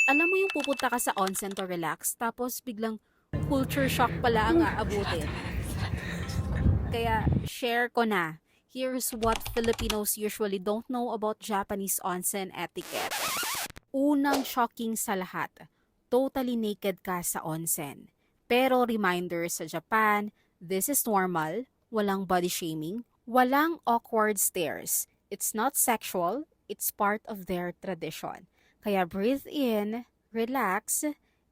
Alam mo yung pupunta ka sa onsen to relax, tapos biglang culture shock pala ang aabutin. Kaya share ko na. Here's what Filipinos usually don't know about Japanese onsen etiquette. Unang shocking sa lahat, totally naked ka sa onsen. Pero reminder sa Japan, this is normal, walang body shaming, walang awkward stares. It's not sexual, it's part of their tradition. Kaya breathe in, relax,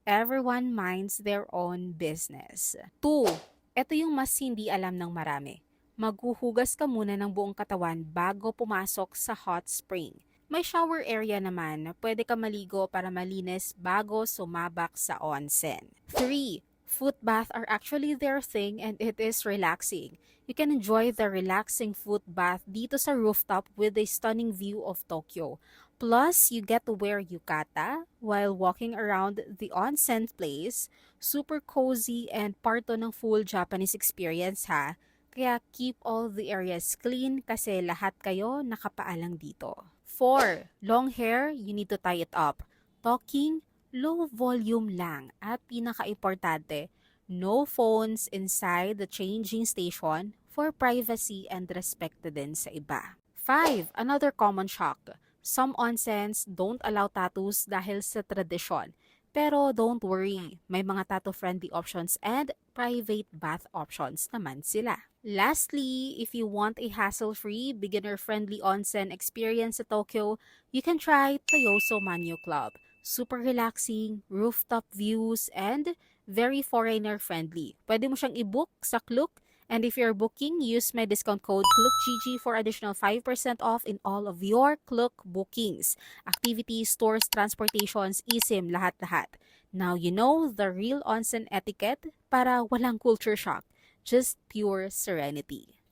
everyone minds their own business. 2. Ito yung mas hindi alam ng marami. Maghuhugas ka muna ng buong katawan bago pumasok sa hot spring. May shower area naman, pwede ka maligo para malinis bago sumabak sa onsen. 3. Foot bath are actually their thing and it is relaxing. You can enjoy the relaxing foot bath dito sa rooftop with a stunning view of Tokyo. Plus, you get to wear yukata while walking around the onsen place. Super cozy and part to ng full Japanese experience ha. Kaya keep all the areas clean kasi lahat kayo nakapaalang dito. 4. Long hair, you need to tie it up. Talking, low volume lang. At pinaka-importante, no phones inside the changing station for privacy and respect din sa iba. 5. Another common shock. Some onsens don't allow tattoos dahil sa tradisyon. Pero don't worry, may mga tattoo-friendly options and private bath options naman sila. Lastly, if you want a hassle-free, beginner-friendly onsen experience sa Tokyo, you can try Toyoso Manyo Club. Super relaxing, rooftop views, and very foreigner-friendly. Pwede mo siyang i-book sa Klook. And if you're booking, use my discount code KLOOKGG for additional 5% off in all of your Klook bookings. Activities, stores, transportations, eSIM, lahat-lahat. Now you know the real onsen etiquette para walang culture shock. Just pure serenity.